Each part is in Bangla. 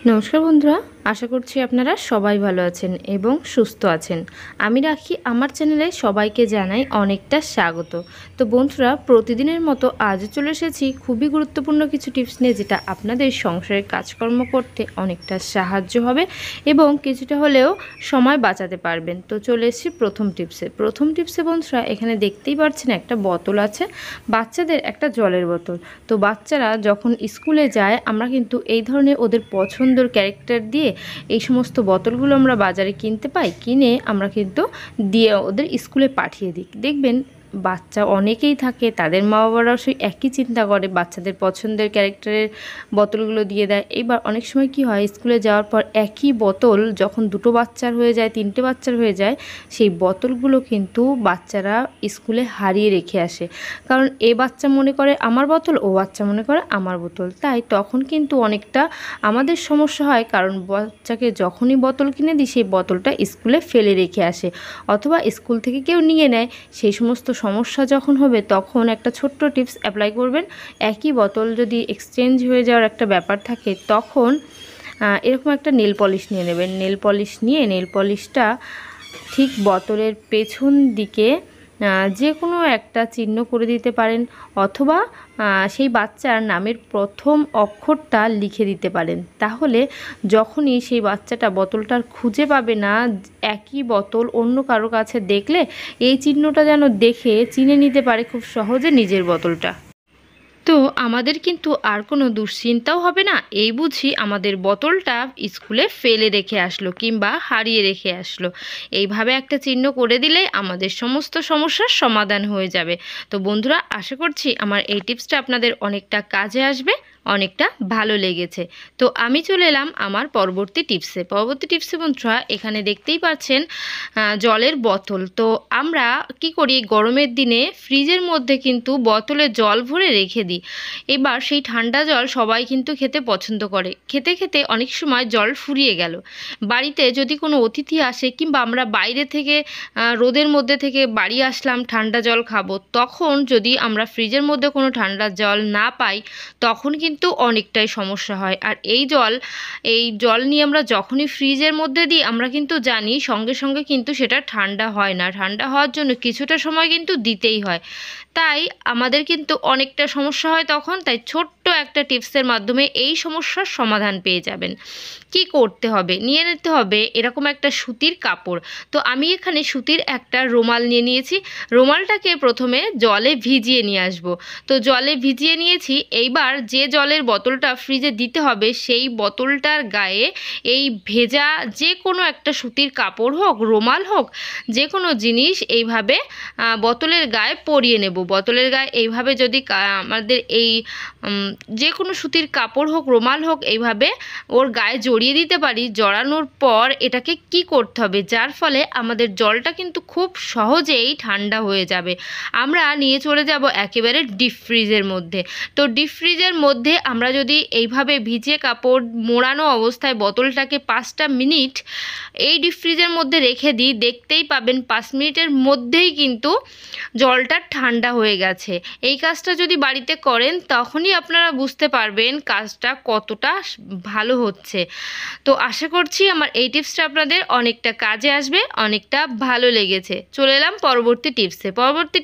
নমস্কার বন্ধুরা, আশা করছি আপনারা সবাই ভালো আছেন এবং সুস্থ আছেন। আমি রাখি আমার চ্যানেলে সবাইকে জানাই অনেকটা স্বাগত। তো বন্ধুরা, প্রতিদিনের মতো আজও চলে এসেছি খুবই গুরুত্বপূর্ণ কিছু টিপস নিয়ে, যেটা আপনাদের সংসারের কাজকর্ম করতে অনেকটা সাহায্য হবে এবং কিছুটা হলেও সময় বাঁচাতে পারবেন। তো চলে এসেছি প্রথম টিপসে বন্ধুরা, এখানে দেখতেই পাচ্ছেন একটা বোতল আছে, বাচ্চাদের একটা জলের বোতল। তো বাচ্চারা যখন স্কুলে যায়, আমরা কিন্তু এই ধরনের ওদের পছন্দের ক্যারেক্টার দিয়ে এই সমস্ত বোতলগুলো আমরা বাজারে কিনতে পাই, কিনে আমরা কিন্তু দিয়ে ওদের স্কুলে পাঠিয়ে দিই। দেখবেন বাচ্চা অনেকেই থাকে, তাদের মা বাবারাও সেই একই চিন্তা করে, বাচ্চাদের পছন্দের ক্যারেক্টারের বোতলগুলো দিয়ে দেয়। এবার অনেক সময় কি হয়, স্কুলে যাওয়ার পর একই বোতল যখন দুটো বাচ্চার হয়ে যায়, তিনটে বাচ্চার হয়ে যায়, সেই বোতলগুলো কিন্তু বাচ্চারা স্কুলে হারিয়ে রেখে আসে। কারণ এ বাচ্চা মনে করে আমার বোতল, ও বাচ্চা মনে করে আমার বোতল, তাই তখন কিন্তু অনেকটা আমাদের সমস্যা হয়। কারণ বাচ্চাকে যখনই বোতল কিনে দিই, সেই বোতলটা স্কুলে ফেলে রেখে আসে, অথবা স্কুল থেকে কেউ নিয়ে নেয়। সেই সমস্ত সমস্যা যখন হবে, তখন একটা ছোট্ট টিপস অ্যাপ্লাই করবেন। একই বোতল যদি এক্সচেঞ্জ হয়ে যাওয়ার একটা ব্যাপার থাকে, তখন এরকম একটা নেল পলিশ নিয়ে নেবেন। নেল পলিশ নিয়ে নেল পলিশটা ঠিক বোতলের পেছন দিকে যে কোনো একটা চিহ্ন করে দিতে পারেন, অথবা সেই বাচ্চার নামের প্রথম অক্ষরটা লিখে দিতে পারেন। তাহলে যখনই সেই বাচ্চাটা বোতলটার খুঁজে পাবে না, একই বোতল অন্য কারো কাছে দেখলে এই চিহ্নটা যেন দেখে চিনে নিতে পারে খুব সহজে নিজের বোতলটা। তো আমাদের কিন্তু আর কোনো দুশ্চিন্তাও হবে না, এই বুঝি আমাদের বোতলটা স্কুলে ফেলে রেখে আসলো কিংবা হারিয়ে রেখে আসলো। এইভাবে একটা চিহ্ন করে দিলে আমাদের সমস্ত সমস্যার সমাধান হয়ে যাবে। তো বন্ধুরা, আশা করছি আমার এই টিপসটা আপনাদের অনেকটা কাজে আসবে, অনেকটা ভালো লেগেছে। তো আমি চলে এলাম আমার পরবর্তী টিপসে বন্ধুরা, এখানে দেখতেই পাচ্ছেন জলের বোতল। তো আমরা কি করি, গরমের দিনে ফ্রিজের মধ্যে কিন্তু বোতলে জল ভরে রেখে দিই। এবার সেই ঠান্ডা জল সবাই কিন্তু খেতে পছন্দ করে, খেতে খেতে অনেক সময় জল ফুরিয়ে গেল। বাড়িতে যদি কোনো অতিথি আসে, কিংবা আমরা বাইরে থেকে রোদের মধ্যে থেকে বাড়ি আসলাম ঠান্ডা জল খাবো, তখন যদি আমরা ফ্রিজের মধ্যে কোনো ঠান্ডা জল না পাই, তখন কিন্তু অনেকটাই সমস্যা হয়। আর এই জল নিয়ে আমরা যখনই ফ্রিজের মধ্যে দিই, আমরা কিন্তু জানি সঙ্গে সঙ্গে কিন্তু সেটা ঠান্ডা হয় না। ঠান্ডা হওয়ার জন্য কিছুটা সময় কিন্তু দিতেই হয়, তাই আমাদের কিন্তু অনেকটা সমস্যা হয় তখন। তাই ছোট্ট একটা টিপসের মাধ্যমে এই সমস্যার সমাধান পেয়ে যাবেন। কি করতে হবে, নিয়ে নিতে হবে এরকম একটা সুতির কাপড়। তো আমি এখানে সুতির একটা রুমাল নিয়ে নিয়েছি। রুমালটাকে প্রথমে জলে ভিজিয়ে নিয়ে আসব। তো জলে ভিজিয়ে নিয়েছি। এইবার যে জলের বোতলটা ফ্রিজে দিতে হবে, সেই বোতলটার গায়ে এই ভেজা যে কোনো একটা সুতির কাপড় হোক, রুমাল হোক, যে কোনো জিনিস এইভাবে বোতলের গায়ে পরিয়ে নেব। বোতলের গায়ে এইভাবে যদি আমাদের এই যে কোনো সুতির কাপড় হোক, রুমাল হোক, এইভাবে ওর গায়ে জড়িয়ে দিতে পারি। জড়ানোর পর এটাকে কি করতে হবে, যার ফলে আমাদের জলটা কিন্তু খুব সহজেই ঠান্ডা হয়ে যাবে। আমরা নিয়ে চলে যাব একেবারে ডিপ ফ্রিজের মধ্যে। তো ডিপ ফ্রিজের মধ্যে আমরা যদি এইভাবে ভিজে কাপড় মোড়ানো অবস্থায় বোতলটাকে 5টা মিনিট এই ডিপ ফ্রিজের মধ্যে রেখে দিই, দেখতেই পাবেন 5 মিনিটের মধ্যেই কিন্তু জলটা ঠান্ডা হয়ে গেছে। এই কাজটা যদি বাড়িতে করেন, তখনই আপনারা বুঝতে পারবেন কাজটা কতটা ভালো হচ্ছে। তো আশা করছি আমার এই টিপসটা আপনাদের অনেকটা কাজে আসবে, অনেকটা ভালো লেগেছে। চলে এলাম পরবর্তী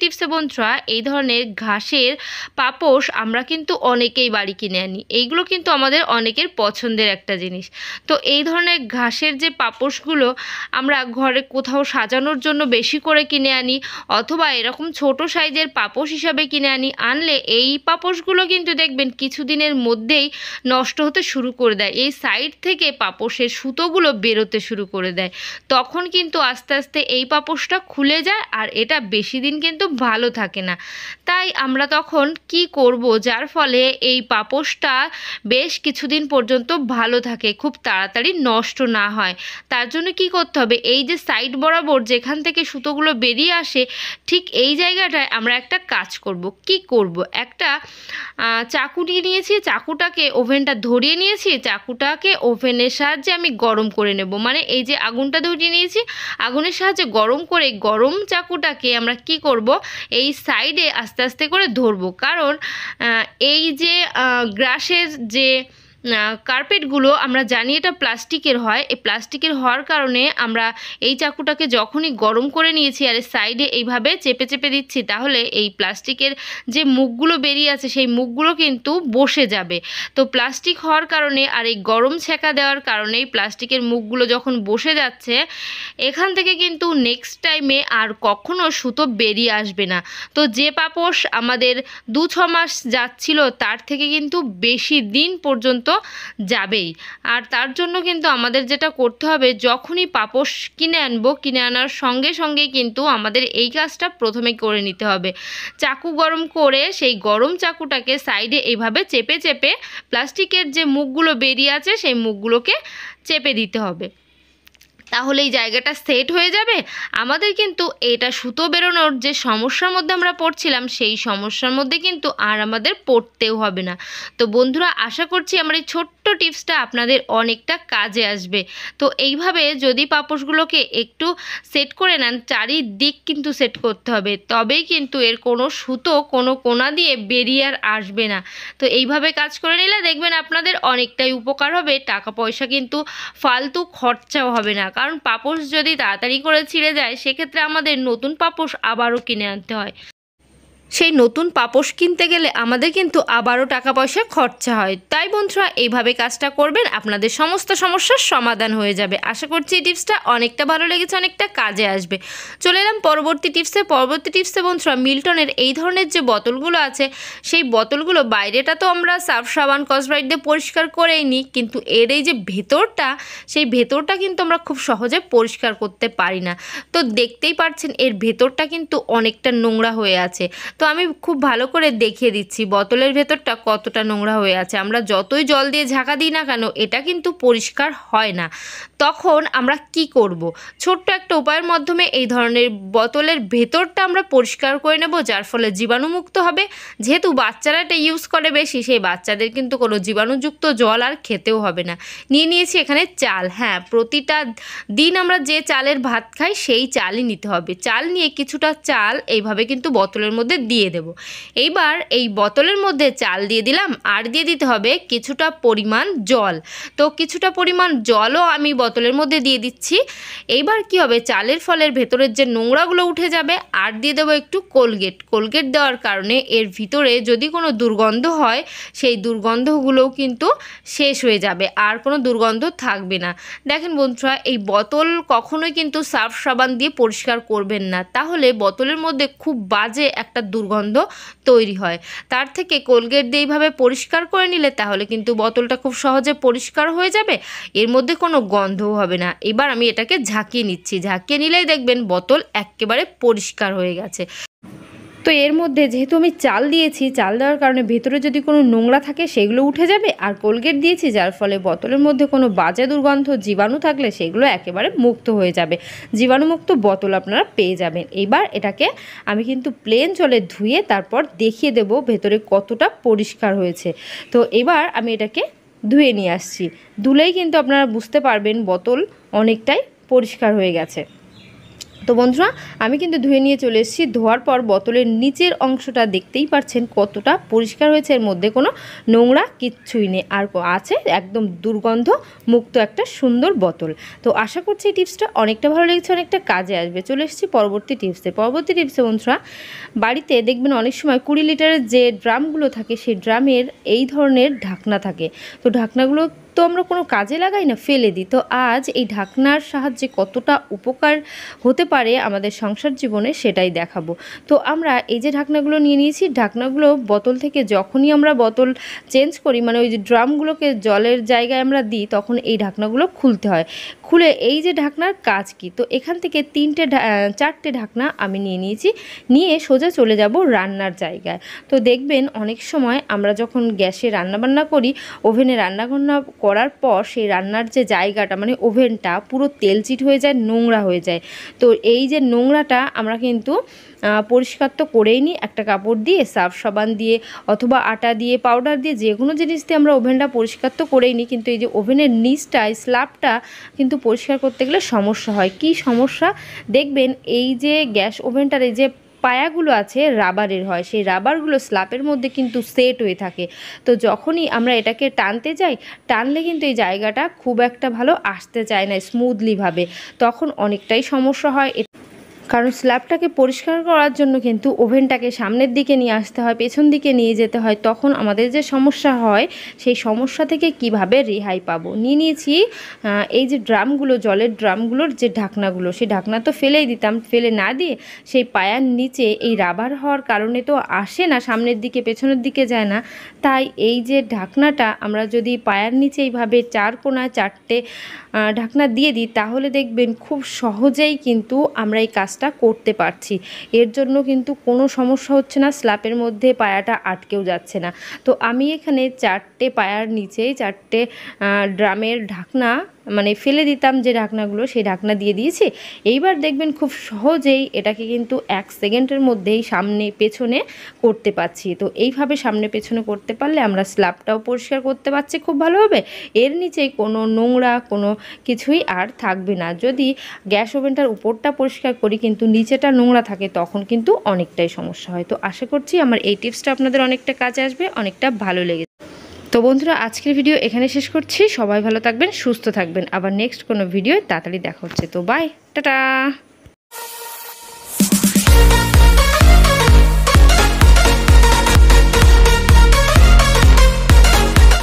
টিপসে বন্ধুরা, এই ধরনের ঘাসের পাপোশ আমরা কিন্তু অনেকেই বাড়ি কিনে আনি। এইগুলো কিন্তু আমাদের অনেকের পছন্দের একটা জিনিস। তো এই ধরনের ঘাসের যে পাপোশগুলো আমরা ঘরে কোথাও সাজানোর জন্য বেশি করে কিনে আনি, অথবা এরকম ছোট সাইজের পাপোশ হিসাবে কিনে আনলে এই পাপোশগুলো কিন্তু দেখবেন কিছুদিনের মধ্যেই নষ্ট হতে শুরু করে দেয়। এই সাইড থেকে পাপোশের সুতোগুলো বেরোতে শুরু করে দেয়, তখন কিন্তু আস্তে আস্তে এই পাপোশটা খুলে যায়, আর এটা বেশি দিন কিন্তু ভালো থাকে না। তাই আমরা তখন কি করব, যার ফলে এই পাপোশটা বেশ কিছুদিন পর্যন্ত ভালো থাকে, খুব তাড়াতাড়ি নষ্ট না হয়। তার জন্য কি করতে হবে, এই যে সাইড বরাবর যেখান থেকে সুতোগুলো বেরিয়ে আসে, ঠিক এই জায়গাটায় আমরা একটা কাজ করব। কি করব, একটা চাকু নিয়ে নিয়েছি, চাকুটাকে ওভেনটা ধরিয়ে নিয়েছি, চাকুটাকে ওভেনের সাহায্যে আমি গরম করে নেব। মানে এই যে আগুনটা ধরিয়ে নিয়েছি, আগুনের সাহায্যে গরম করে গরম চাকুটাকে আমরা কি করব, এই সাইডে আস্তে আস্তে করে ধরবো। কারণ এই যে গ্রাসের যে কার্পেটগুলো আমরা জানি এটা প্লাস্টিকের হয়। এই প্লাস্টিকের হওয়ার কারণে আমরা এই চাকুটাকে যখনই গরম করে নিয়েছি আর সাইডে এইভাবে চেপে চেপে দিচ্ছি, তাহলে এই প্লাস্টিকের যে মুখগুলো বেরিয়ে আছে সেই মুখগুলো কিন্তু বসে যাবে। তো প্লাস্টিক হওয়ার কারণে আর এই গরম ছেঁকা দেওয়ার কারণেই প্লাস্টিকের মুখগুলো যখন বসে যাচ্ছে, এখান থেকে কিন্তু নেক্সট টাইমে আর কখনো সুতো বেরিয়ে আসবে না। তো যে পাপোশ আমাদের 2-6 মাস যাচ্ছিল তার থেকে কিন্তু বেশি দিন পর্যন্ত যাবেই। আর তার জন্য কিন্তু আমাদের যেটা করতে হবে, যখনই পাপোশ কিনে আনবো, কিনে আনার সঙ্গে সঙ্গেই কিন্তু আমাদের এই কাজটা প্রথমে করে নিতে হবে। চাকু গরম করে সেই গরম চাকুটাকে সাইডে এইভাবে চেপে চেপে প্লাস্টিকের যে মুখগুলো বেরিয়ে আছে সেই মুখগুলোকে চেপে দিতে হবে, তাহলে এই জায়গাটা সেট হয়ে যাবে। আমাদের কিন্তু এটা সুতো বেরোনোর যে সমস্যার মধ্যে আমরা পড়ছিলাম, সেই সমস্যার মধ্যে কিন্তু আর আমাদের পড়তেও হবে না। তো বন্ধুরা, আশা করছি আমার এই ছোট্ট টিপসটা আপনাদের অনেকটা কাজে আসবে। তো এইভাবে যদি পাপোশগুলোকে একটু সেট করে নেন, চারিদিক কিন্তু সেট করতে হবে, তবেই কিন্তু এর কোনো সুতো কোনো কোনা দিয়ে বেরিয়ে আর আসবে না। তো এইভাবে কাজ করে নিলে দেখবেন আপনাদের অনেকটাই উপকার হবে, টাকা পয়সা কিন্তু ফালতু খরচাও হবে না। কারণ পাপোশ যদি তাড়াতাড়ি করে ছিঁড়ে যায়, সেক্ষেত্রে আমাদের নতুন পাপোশ আবারও কিনে আনতে হয়। সেই নতুন পাপোশ কিনতে গেলে আমাদের কিন্তু আবারও টাকা পয়সা খরচা হয়। তাই বন্ধুরা, এইভাবে কাজটা করবেন, আপনাদের সমস্ত সমস্যার সমাধান হয়ে যাবে। আশা করছি এই টিপসটা অনেকটা ভালো লেগেছে, অনেকটা কাজে আসবে। চলে এলাম পরবর্তী টিপসে বন্ধুরা, মিল্টনের এই ধরনের যে বোতলগুলো আছে, সেই বোতলগুলো বাইরেটা তো আমরা সার্ফ সাবান স্কচব্রাইট দিয়ে পরিষ্কার করেই নিই, কিন্তু এর এই যে ভেতরটা, সেই ভেতরটা কিন্তু আমরা খুব সহজে পরিষ্কার করতে পারি না। তো দেখতেই পাচ্ছেন এর ভেতরটা কিন্তু অনেকটা নোংরা হয়ে আছে। তো আমি খুব ভালো করে দেখিয়ে দিচ্ছি বোতলের ভেতরটা কতটা নোংরা হয়ে আছে। আমরা যতই জল দিয়ে ঝাঁকা দিই না কেন, এটা কিন্তু পরিষ্কার হয় না। তখন আমরা কি করব? ছোট্ট একটা উপায়ের মাধ্যমে এই ধরনের বোতলের ভেতরটা আমরা পরিষ্কার করে নেব, যার ফলে জীবাণুমুক্ত হবে। যেহেতু বাচ্চারা এটা ইউজ করে বেশি, সেই বাচ্চাদের কিন্তু কোনো জীবাণুযুক্ত জল আর খেতেও হবে না। নিয়ে নিয়েছি এখানে চাল। হ্যাঁ, প্রতিটা দিন আমরা যে চালের ভাত খাই সেই চালই নিতে হবে। চাল নিয়ে কিছুটা চাল এইভাবে কিন্তু বোতলের মধ্যে দিয়ে দেব। এইবার এই বোতলের মধ্যে চাল দিয়ে দিলাম, আর দিয়ে দিতে হবে কিছুটা পরিমাণ জল। তো কিছুটা পরিমাণ জলও আমি বোতলের মধ্যে দিয়ে দিচ্ছি। এইবার কি হবে, চালের ফলের ভেতরের যে নোংরাগুলো উঠে যাবে। আর দিয়ে দেবো একটু কোলগেট দেওয়ার কারণে এর ভিতরে যদি কোনো দুর্গন্ধ হয়, সেই দুর্গন্ধগুলোও কিন্তু শেষ হয়ে যাবে, আর কোনো দুর্গন্ধ থাকবে না। দেখেন বন্ধুরা, এই বোতল কখনোই কিন্তু সার্ফ সাবান দিয়ে পরিষ্কার করবেন না, তাহলে বোতলের মধ্যে খুব বাজে একটা দুর্গন্ধ তৈরি হয়। তার থেকে কোলগেট দিয়ে এইভাবে পরিষ্কার করে নিলে তাহলে কিন্তু বোতলটা খুব সহজে পরিষ্কার হয়ে যাবে, এর মধ্যে কোনো গন্ধও হবে না। এবার আমি এটাকে ঝাঁকিয়ে নিচ্ছি, ঝাঁকিয়ে নিলেই দেখবেন বোতল একেবারে পরিষ্কার হয়ে গেছে। তো এর মধ্যে যেহেতু আমি চাল দিয়েছি, চাল দেওয়ার কারণে ভেতরে যদি কোনো নোংরা থাকে সেগুলো উঠে যাবে, আর কোলগেট দিয়েছি যার ফলে বোতলের মধ্যে কোনো বাজে দুর্গন্ধ জীবাণু থাকলে সেগুলো একেবারে মুক্ত হয়ে যাবে। জীবাণুমুক্ত বোতল আপনারা পেয়ে যাবেন। এবার এটাকে আমি কিন্তু প্লেন জলে ধুয়ে তারপর দেখিয়ে দেব ভেতরে কতটা পরিষ্কার হয়েছে। তো এবার আমি এটাকে ধুয়ে নিয়ে আসছি। ধুলেই কিন্তু আপনারা বুঝতে পারবেন বোতল অনেকটাই পরিষ্কার হয়ে গেছে। তো বন্ধুরা, আমি কিন্তু ধুয়ে নিয়ে চলে এসেছি। ধোয়ার পর বোতলের নিচের অংশটা দেখতেই পাচ্ছেন কতটা পরিষ্কার হয়েছে, এর মধ্যে কোনো নোংরা কিচ্ছুই নেই, আর আছে একদম দুর্গন্ধ মুক্ত একটা সুন্দর বোতল। তো আশা করছি এই টিপসটা অনেকটা ভালো লেগেছে, অনেকটা কাজে আসবে। চলে এসেছি পরবর্তী টিপসে বন্ধুরা, বাড়িতে দেখবেন অনেক সময় 20 লিটারের যে ড্রামগুলো থাকে, সেই ড্রামের এই ধরনের ঢাকনা থাকে। তো ঢাকনাগুলো তো আমরা কোনো কাজে লাগাই না, ফেলে দিই। তো আজ এই ঢাকনার সাহায্যে কতটা উপকার হতে পারে আমাদের সংসার জীবনে, সেটাই দেখাবো। তো আমরা এই যে ঢাকনাগুলো নিয়ে নিয়েছি, ঢাকনাগুলো বোতল থেকে যখনই আমরা বোতল চেঞ্জ করি, মানে ওই যে ড্রামগুলোকে জলের জায়গায় আমরা দিই, তখন এই ঢাকনাগুলো খুলতে হয়। খুলে এই যে ঢাকনার কাজ কি, তো এখান থেকে 4টে ঢাকনা আমি নিয়ে নিয়েছি, নিয়ে সোজা চলে যাব রান্নার জায়গায়। তো দেখবেন অনেক সময় আমরা যখন গ্যাসে রান্নাবান্না করি, ওভেনে রান্নাবান্না করার পর সেই রান্নার যে জায়গাটা, মানে ওভেনটা পুরো তেলচিট হয়ে যায়, নোংরা হয়ে যায়। তো এই যে নোংরাটা আমরা কিন্তু পরিষ্কার তো করেই নিই একটা কাপড় দিয়ে, সার্ফ সাবান দিয়ে অথবা আটা দিয়ে, পাউডার দিয়ে, যে কোনো জিনিস দিয়ে আমরা ওভেনটা পরিষ্কার তো করেই নিই। কিন্তু এই যে ওভেনের নিচটা, স্ল্যাবটা কিন্তু পরিষ্কার করতে গেলে সমস্যা হয়। কি সমস্যা দেখবেন, এই যে গ্যাস ওভেনটার এই যে পায়াগুলো আছে রাবারের হয়, সেই রাবারগুলো স্ল্যাবের মধ্যে কিন্তু সেট হয়ে থাকে। তো যখনই আমরা এটাকে টানতে যাই, টানলে কিন্তু এই জায়গাটা খুব একটা ভালো আসতে চায় না স্মুথলিভাবে, তখন অনেকটাই সমস্যা হয়। কারণ স্ল্যাবটাকে পরিষ্কার করার জন্য কিন্তু ওভেনটাকে সামনের দিকে নিয়ে আসতে হয়, পেছন দিকে নিয়ে যেতে হয়, তখন আমাদের যে সমস্যা হয় সেই সমস্যা থেকে কিভাবে রেহাই পাবো। নিয়েছি এই যে ড্রামগুলো, জলের ড্রামগুলোর যে ঢাকনাগুলো, সেই ঢাকনা তো ফেলেই দিতাম, ফেলে না দিয়ে সেই পায়ার নিচে এই রাবার হওয়ার কারণে তো আসে না, সামনের দিকে পেছনের দিকে যায় না, তাই এই যে ঢাকনাটা আমরা যদি পায়ার নিচে এইভাবে 4 কোণায় 4টে ঢাকনা দিয়ে দিই, তাহলে দেখবেন খুব সহজেই কিন্তু আমরা এই কাজটা করতে পারছি। এর জন্য কিন্তু কোনো সমস্যা হচ্ছে না, স্ল্যাবের মধ্যে পায়াটা আটকেও যাচ্ছে না। তো আমি এখানে 4টে পায়ার নিচেই 4টে ড্রামের ঢাকনা, মানে ফেলে দিতাম যে ঢাকনাগুলো, সেই ঢাকনা দিয়ে দিয়েছি। এইবার দেখবেন খুব সহজেই এটাকে কিন্তু 1 সেকেন্ডের মধ্যেই সামনে পেছনে করতে পারছি। তো এইভাবে সামনে পেছনে করতে পারলে আমরা স্ল্যাবটাও পরিষ্কার করতে পারছি খুব ভালোভাবে, এর নিচে কোনো নোংরা কোনো কিছুই আর থাকবে না। যদি গ্যাস ওভেনটার উপরটা পরিষ্কার করি কিন্তু নিচেটা নোংরা থাকে, তখন কিন্তু অনেকটাই সমস্যা হয়। তো আশা করছি আমার এই টিপসটা আপনাদের অনেকটা কাজে আসবে, অনেকটা ভালো লেগেছে। তো বন্ধুরা, আজকের ভিডিও এখানে শেষ করছি। সবাই ভালো থাকবেন, সুস্থ থাকবেন। আবার নেক্সট কোনো ভিডিও তাড়াতাড়ি দেখা হচ্ছে। তো বাই, টাটা।